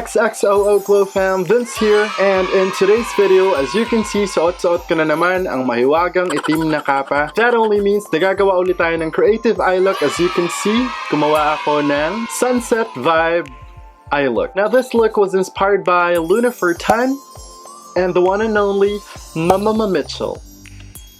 xxoo GlowFam, Vince here, and in today's video, as you can see, suot-suot ko na naman ang mahiwagang itim na kapa. That only means nagagawa ulit tayo ng creative eye look. As you can see, gumawa ako ng sunset vibe eye look. Now this look was inspired by Luna Furtan and the one and only Mama Mitchell.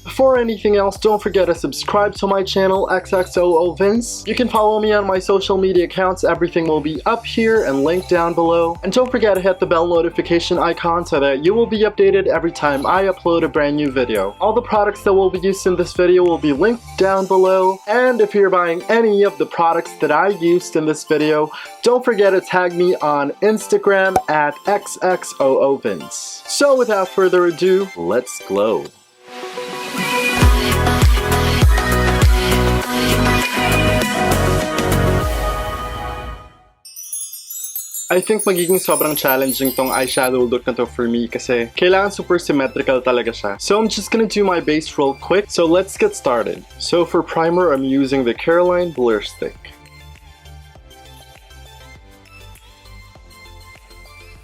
Before anything else, don't forget to subscribe to my channel, xxooVince. You can follow me on my social media accounts. Everything will be up here and linked down below. And don't forget to hit the bell notification icon so that you will be updated every time I upload a brand new video. All the products that will be used in this video will be linked down below. And if you're buying any of the products that I used in this video, don't forget to tag me on Instagram at xxooVince. So without further ado, let's glow. I think magiging sobrang challenging tong eyeshadow look na to for me kasi kailangan super symmetrical talaga siya. So I'm just gonna do my base real quick. So let's get started. So for primer, I'm using the Careline Blur Stick.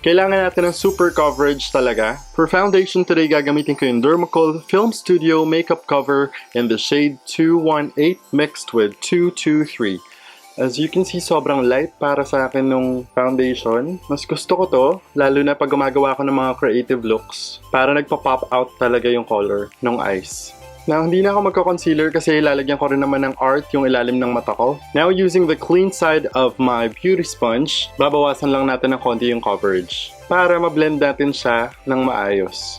Kailangan natin ng super coverage talaga. For foundation today, gagamitin ko yung Dermacol Film Studio Makeup Cover in the shade 218 mixed with 223. As you can see, sobrang light para sa akin nung foundation. Mas gusto ko to, lalo na pag gumagawa ko ng mga creative looks. Para nagpa-pop out talaga yung color ng eyes. Now, hindi na ako magko-concealer kasi lalagyan ko rin naman ng art yung ilalim ng mata ko. Now, using the clean side of my beauty sponge, babawasan lang natin ng konti yung coverage. Para ma-blend natin siya ng maayos.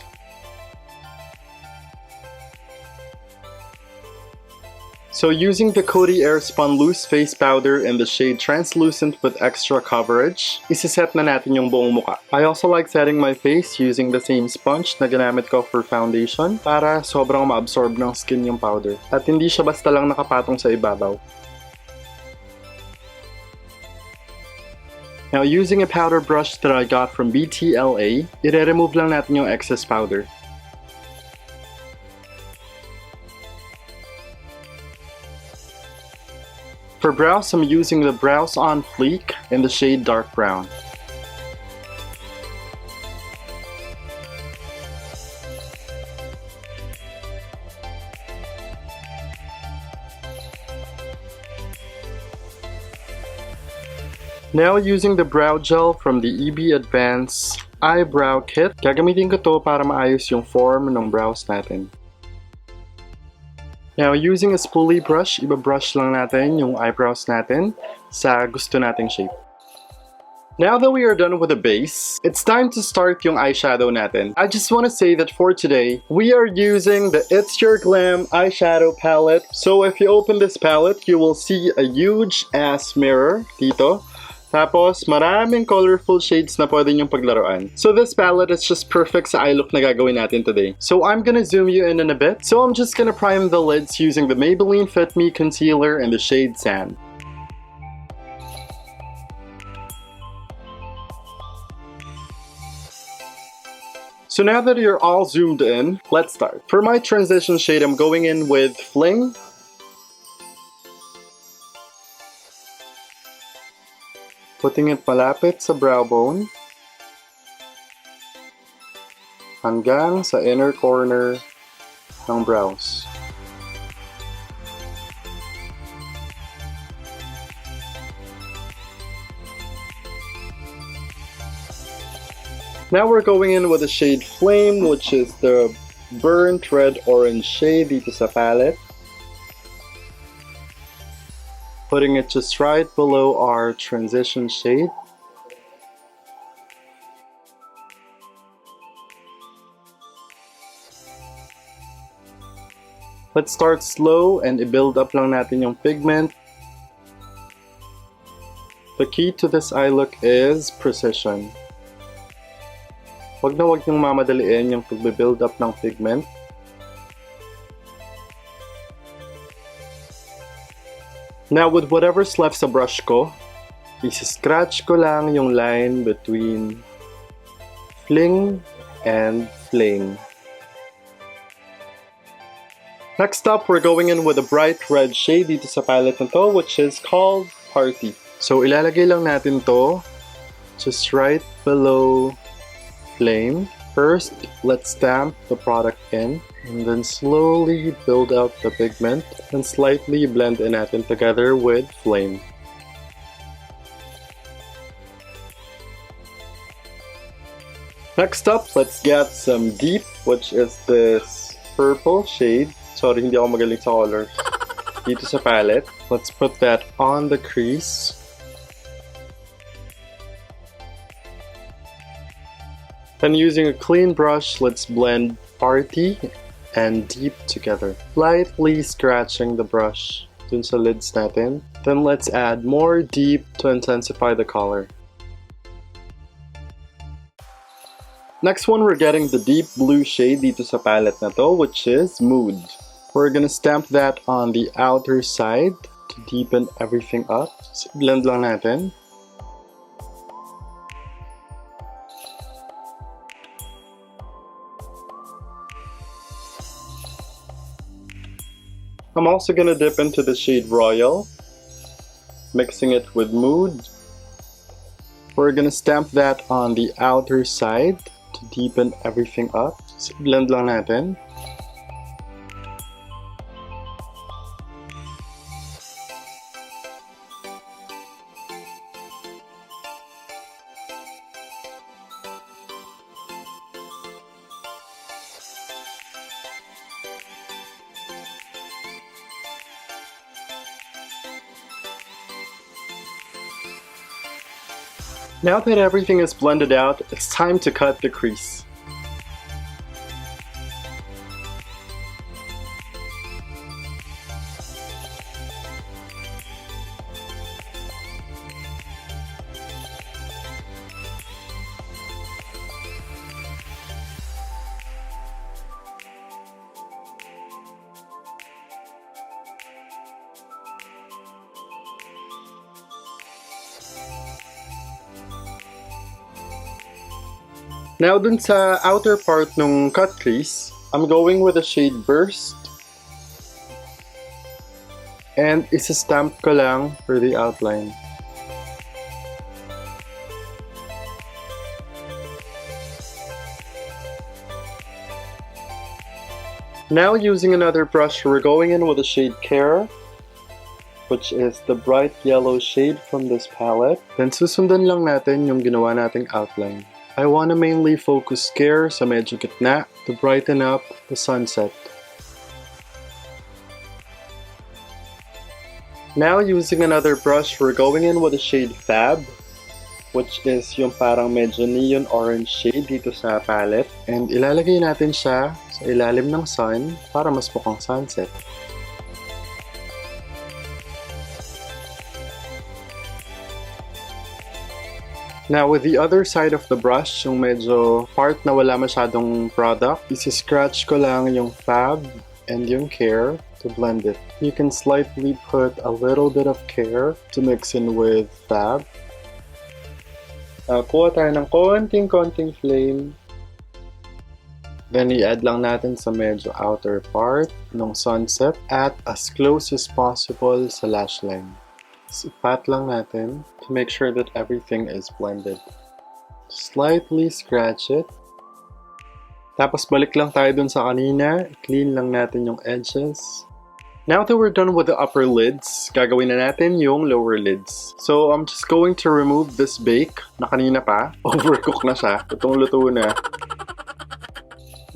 So using the Coty Airspun Loose Face Powder in the shade Translucent with extra coverage, isiset na natin yung buong muka. I also like setting my face using the same sponge na ginamit ko for foundation para sobrang ma-absorb ng skin yung powder. At hindi siya basta lang nakapatong sa ibabaw. Now using a powder brush that I got from BTLA, i-remove lang natin yung excess powder. For brows, I'm using the Brows on Fleek in the shade Dark Brown. Now using the brow gel from the EB Advance Eyebrow Kit, gagamitin ko to para maayos yung form ng brows natin. Now, using a spoolie brush, iba-brush lang natin yung eyebrows natin sa gusto nating shape. Now that we are done with the base, it's time to start yung eyeshadow natin. I just want to say that for today, we are using the It's Your Glam eyeshadow palette. So if you open this palette, you will see a huge ass mirror dito. Tapos, maraming colorful shades na pwede niyong paglaruan. So this palette is just perfect sa eye look na gagawin natin today. So I'm gonna zoom you in a bit. So I'm just gonna prime the lids using the Maybelline Fit Me Concealer in the shade Sand. So now that you're all zoomed in, let's start. For my transition shade, I'm going in with Fling. Putting it malapit sa brow bone hanggang sa inner corner ng brows. Now we're going in with the shade Flame, which is the burnt red orange shade dito sa palette. Putting it just right below our transition shade. Let's start slow and i-build up lang natin yung pigment. The key to this eye look is precision. Wag niyong mamadaliin yung pag-build up ng pigment. Now with whatever's left sa brush ko, isi-scratch ko lang yung line between Fling and Flame. Next up, we're going in with a bright red shade dito sa palette na to, which is called Party. So, ilalagay lang natin to just right below flame. First, let's stamp the product in, and then slowly build up the pigment, and slightly blend in natin together with flame. Next up, let's get some deep, which is this purple shade. Sorry, hindi ako magaling sa colors. Dito sa palette, let's put that on the crease. Then using a clean brush, let's blend party and deep together. Lightly scratching the brush dun sa lids natin. Then let's add more deep to intensify the color. Next one, we're getting the deep blue shade dito sa palette na to, which is Mood. We're gonna stamp that on the outer side to deepen everything up. So, blend lang natin. I'm also gonna dip into the shade Royal, mixing it with Mood. We're gonna stamp that on the outer side to deepen everything up. So, blend lang natin. Now that everything is blended out, it's time to cut the crease. Now dun sa outer part ng cut crease, I'm going with the shade Burst. And isa-stamp ko lang for the outline. Now using another brush, we're going in with the shade Care, which is the bright yellow shade from this palette. Then susundan lang natin yung ginawa nating outline. I want to mainly focus Care sa medyo gitna to brighten up the sunset. Now using another brush, we're going in with the shade Fab, which is yung parang medyo neon orange shade dito sa palette. And ilalagay natin siya sa ilalim ng sun para mas mukhang sunset. Now with the other side of the brush, yung medyo part na wala masyadong product, isi-scratch ko lang yung Fab and yung Care to blend it. You can slightly put a little bit of Care to mix in with Fab. Kuha tayo ng konting flame. Then i-add lang natin sa medyo outer part ng sunset at as close as possible sa lash line. So, pat lang natin to make sure that everything is blended. Slightly scratch it. Tapos balik lang tayo dun sa kanina. Clean lang natin yung edges. Now that we're done with the upper lids, gagawin na natin yung lower lids. So I'm just going to remove this bake na kanina pa. Overcook na siya. Lutong-luto na.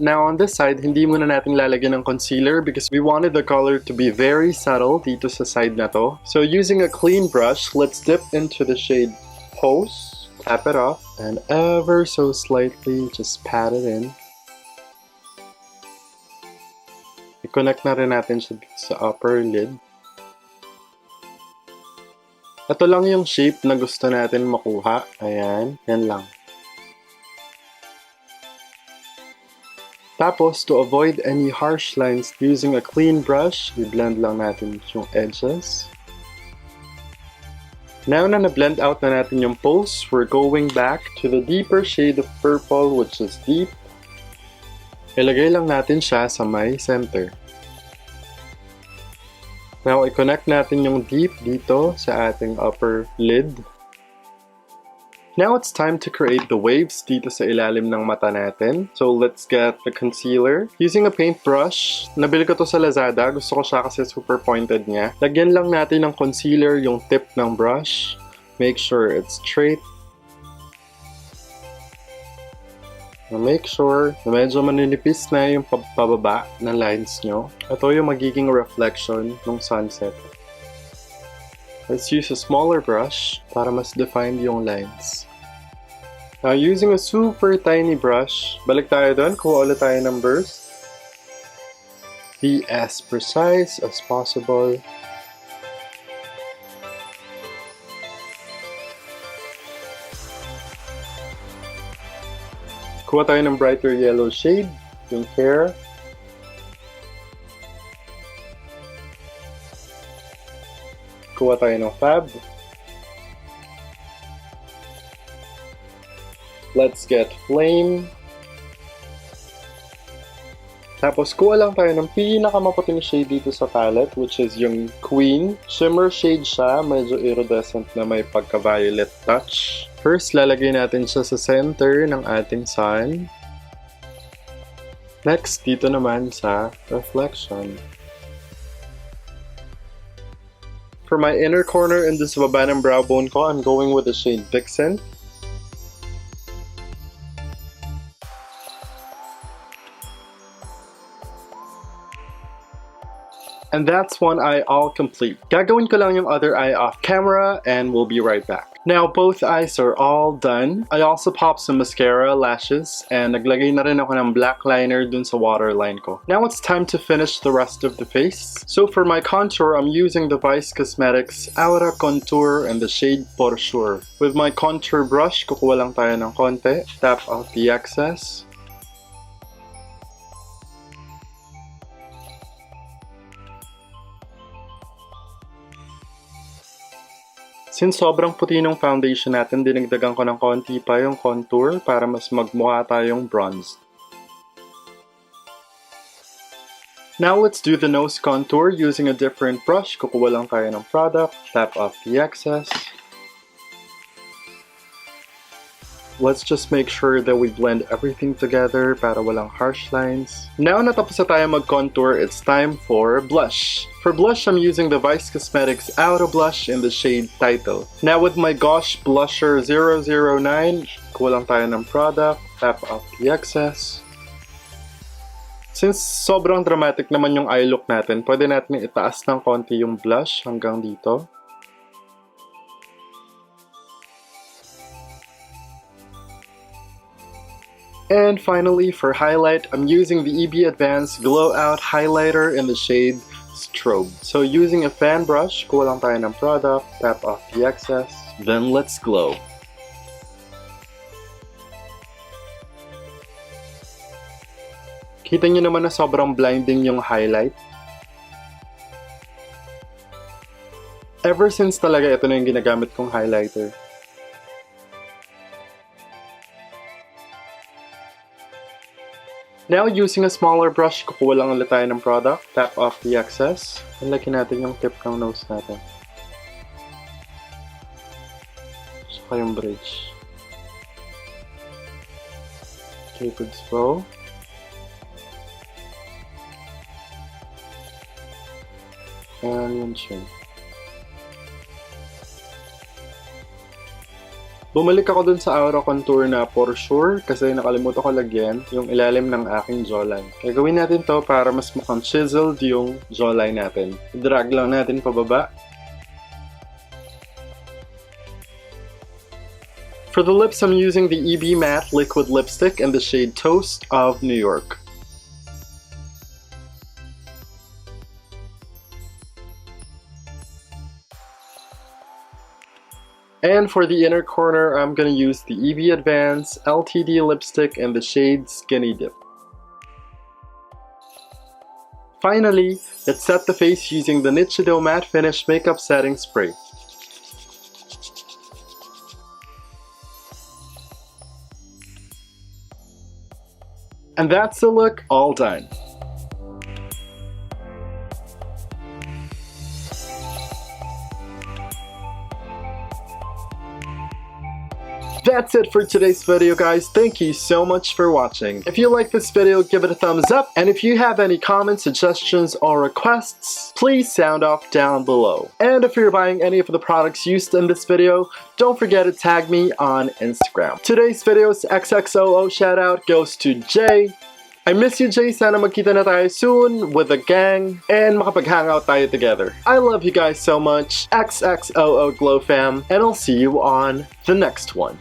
Now on this side, hindi muna natin lalagyan ng concealer because we wanted the color to be very subtle dito sa side na to. So using a clean brush, let's dip into the shade Pose, tap it off, and ever so slightly just pat it in. I-connect na rin natin siya sa upper lid. Ito lang yung shape na gusto natin makuha. Ayan, yan lang. Tapos, to avoid any harsh lines, using a clean brush, i-blend lang natin yung edges. Now na na-blend out na natin yung pose, we're going back to the deeper shade of purple, which is deep. Ilagay lang natin siya sa may center. Now, i-connect natin yung deep dito sa ating upper lid. Now it's time to create the waves dito sa ilalim ng mata natin. So let's get the concealer. Using a paintbrush, nabili ko to sa Lazada. Gusto ko siya kasi super pointed niya. Lagyan lang natin ng concealer yung tip ng brush. Make sure it's straight. Make sure na medyo maninipis na yung pababa ng lines nyo. Ito yung magiging reflection ng sunset. Let's use a smaller brush para mas defined yung lines. Now, using a super tiny brush, balik tayo doon, kuha ulit tayo ng burst. Be as precise as possible. Kuha tayo ng brighter yellow shade, yung hair. Kuha tayo ng fab. Let's get flame. Tapos kuha lang tayo ng pinakamaputing shade dito sa palette, which is yung Queen. Shimmer shade siya, medyo iridescent na may pagka-violet touch. First, lalagay natin siya sa center ng ating sun. Next, dito naman sa reflection. For my inner corner and this baba ng brow bone ko, I'm going with the shade Vixen. And that's one eye all complete. Gagawin ko lang yung other eye off camera and we'll be right back. Now, both eyes are all done. I also popped some mascara, lashes, and naglagay na rin ako ng black liner dun sa waterline ko. Now it's time to finish the rest of the face. So for my contour, I'm using the Vice Cosmetics Aura Contour in the shade Porshur. With my contour brush, kukuha lang tayo ng konti. Tap off the excess. Since sobrang puti ng foundation natin, dinagdagan ko ng konti pa yung contour para mas magmukha tayong bronzed. Now let's do the nose contour using a different brush. Kukuha lang tayo ng product, tap off the excess. Let's just make sure that we blend everything together para walang harsh lines. Now natapos na tayo mag-contour, it's time for blush. For blush, I'm using the Vice Cosmetics Aura Blush in the shade Title. Now with my Gosh Blusher 009, kuha lang tayo ng product, tap off the excess. Since sobrang dramatic naman yung eye look natin, pwede natin itaas ng konti yung blush hanggang dito. And finally, for highlight, I'm using the EB Advanced Glow Out Highlighter in the shade Strobe. So using a fan brush, kuha lang tayo ng product, tap off the excess, then let's glow. Kita nyo naman na sobrang blinding yung highlight. Ever since talaga ito na yung ginagamit kong highlighter. Now, using a smaller brush, kukuha lang ulit tayo ng product, tap off the excess, and lagyan natin yung tip ng nose natin. Saka yung bridge. Cupid's bow. And yung chin. Bumalik ako dun sa Aura Contour na Porshur kasi nakalimutan ko lagyan yung ilalim ng aking jawline. Gagawin natin to para mas mukhang chiseled yung jawline natin. I-drag lang natin pababa. For the lips, I'm using the EB Matte Liquid Lipstick in the shade Toast of New York. And for the inner corner, I'm going to use the EB Advanced LTD Lipstick in the shade Skinny Dip. Finally, let's set the face using the Eyeshadow Matte Finish Makeup Setting Spray. And that's the look all done. That's it for today's video, guys. Thank you so much for watching. If you like this video, give it a thumbs up, and if you have any comments, suggestions, or requests, please sound off down below. And if you're buying any of the products used in this video, don't forget to tag me on Instagram. Today's video's XXOO shoutout goes to Jay. I miss you, Jay. Sana magkita na tayo soon with a gang and makapag-hangout tayo together. I love you guys so much. XXOO GlowFam, and I'll see you on the next one.